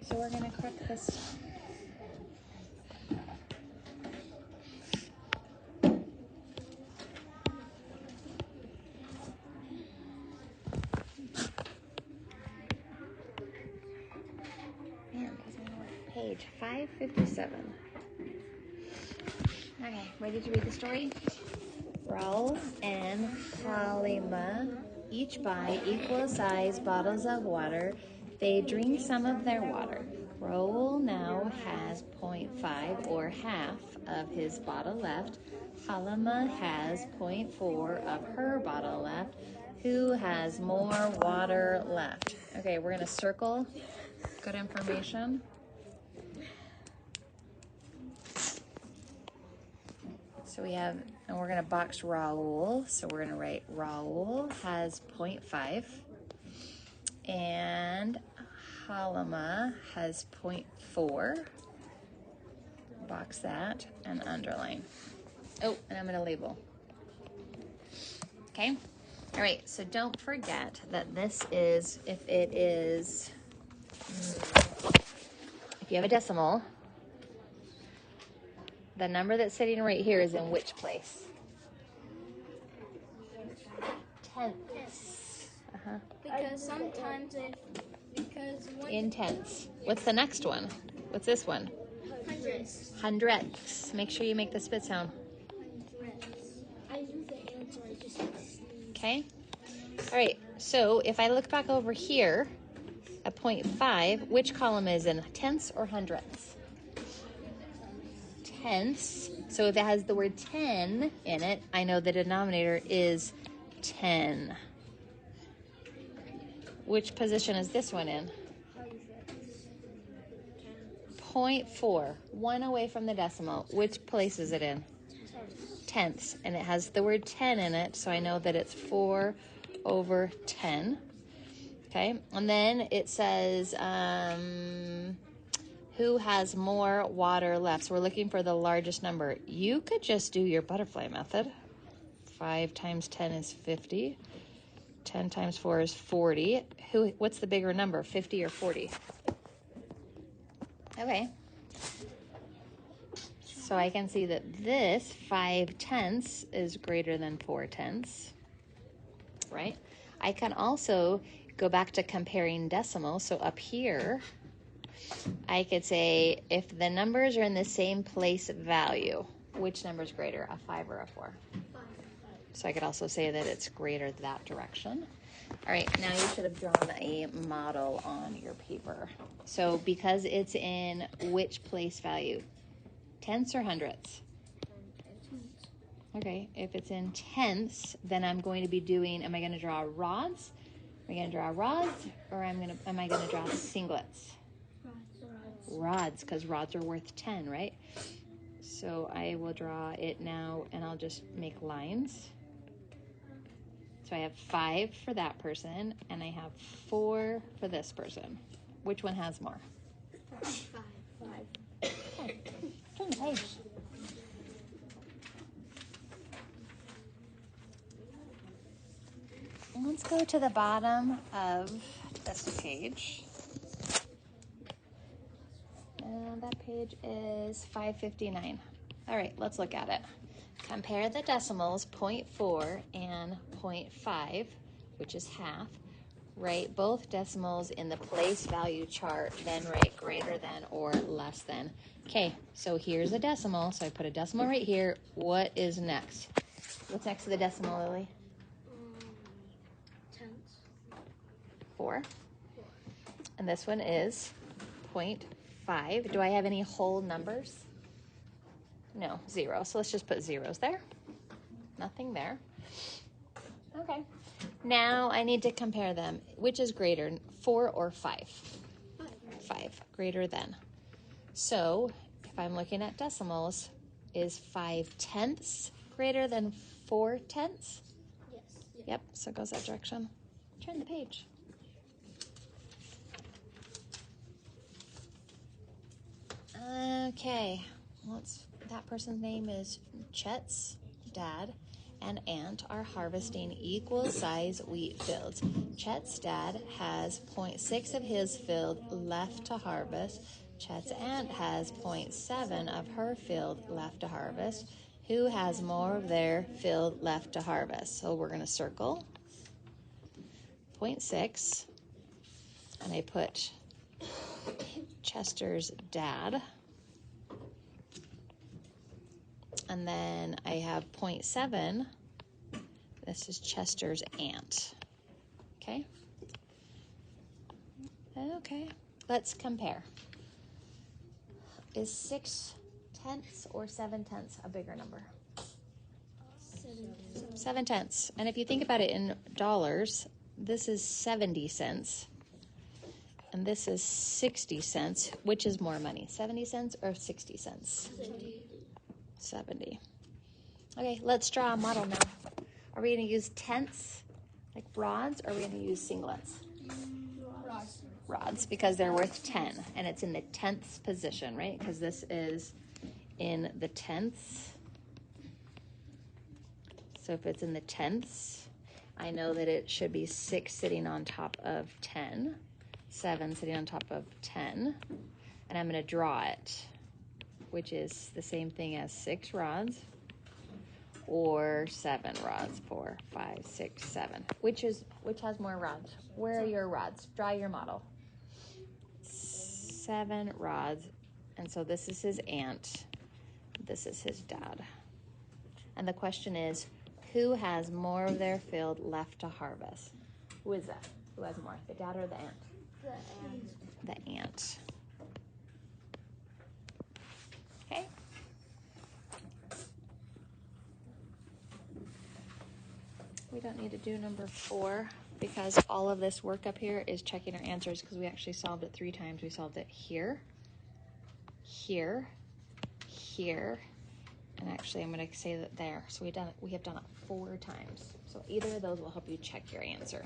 So we're gonna correct this. Page 557. Okay, ready to read the story? Raul and Halima each buy equal-sized bottles of water. They drink some of their water. Raul now has 0.5 or half of his bottle left. Halima has 0.4 of her bottle left. Who has more water left? Okay, we're gonna circle good information. So we have, and we're gonna box Raul. So we're gonna write Raul has 0.5 and Halima has 0.4. Box that and underline. Oh, and I'm gonna label. Okay, all right, so don't forget that this is, if you have a decimal, the number that's sitting right here is in which place? Tenths. Because sometimes In tenths. What's the next one? What's this one? hundredths. Hundredths. Make sure you make the spit sound. I knew the answer. I just Okay. All right. So if I look back over here at 0.5, which column is in tenths or hundredths? Tenths. So if it has the word 10 in it, I know the denominator is 10. Which position is this one in? 0.4, one away from the decimal. Which place is it in? Tenths, and it has the word 10 in it, so I know that it's 4 over 10. Okay, and then it says, who has more water left? So we're looking for the largest number. You could just do your butterfly method. 5 times 10 is 50. 10 times 4 is 40. What's the bigger number, 50 or 40? Okay. So I can see that this 5/10 is greater than 4/10, right? I can also go back to comparing decimals. So up here, I could say if the numbers are in the same place value, which number is greater, a 5 or a 4? 5. So I could also say that it's greater that direction. All right, now you should have drawn a model on your paper. So because it's in which place value? Tenths or hundredths? Okay, if it's in tenths, then I'm going to be doing, am I going to draw rods? Am I going to draw rods, or am I going to draw singlets? Rods, because rods are worth 10, right? So I will draw it now, and I'll just make lines. So I have 5 for that person, and I have 4 for this person. Which one has more? 5. Okay. Turn the page. And let's go to the bottom of this page. And that page is 559. All right, let's look at it. Compare the decimals 0.4 and 0.5, which is half. Write both decimals in the place value chart, then write greater than or less than. Okay, so here's a decimal. So I put a decimal right here. What is next? What's next to the decimal, Lily? Tenths. 4. And this one is 0.5. Do I have any whole numbers? No, 0. So let's just put zeros there. Nothing there. Okay. Now I need to compare them. Which is greater, 4 or 5? 5, greater than. So if I'm looking at decimals, is 5/10 greater than 4/10? Yes. Yep, so it goes that direction. Turn the page. Okay, that person's name is Chet's dad, and aunt are harvesting equal size wheat fields. Chet's dad has 0.6 of his field left to harvest. Chet's aunt has 0.7 of her field left to harvest. Who has more of their field left to harvest? So we're going to circle 0.6, and I put Chester's dad. And then I have 0.7. This is Chester's aunt. Okay? Okay, let's compare. Is 6/10 or 7/10 a bigger number? 7/10. And if you think about it in dollars, this is 70 cents. And this is 60 cents. Which is more money, 70 cents or 60 cents? 70. Okay, let's draw a model now. Are we going to use tenths, like rods, or are we going to use singlets? Rods, because they're worth 10, and it's in the tenths position, right? Because this is in the tenths. So if it's in the tenths, I know that it should be 6 sitting on top of 10, 7 sitting on top of 10, and I'm going to draw it, which is the same thing as 6 rods or 7 rods. 4, 5, 6, 7. Which has more rods? Where are your rods? Draw your model. 7 rods. And so this is his aunt. This is his dad. And the question is, who has more of their field left to harvest? Who is that? Who has more? The dad or the aunt? The aunt. Okay. We don't need to do number 4 because all of this work up here is checking our answers because we actually solved it 3 times. We solved it here, here, here, and actually I'm going to say that there. So we have done it 4 times. So either of those will help you check your answer.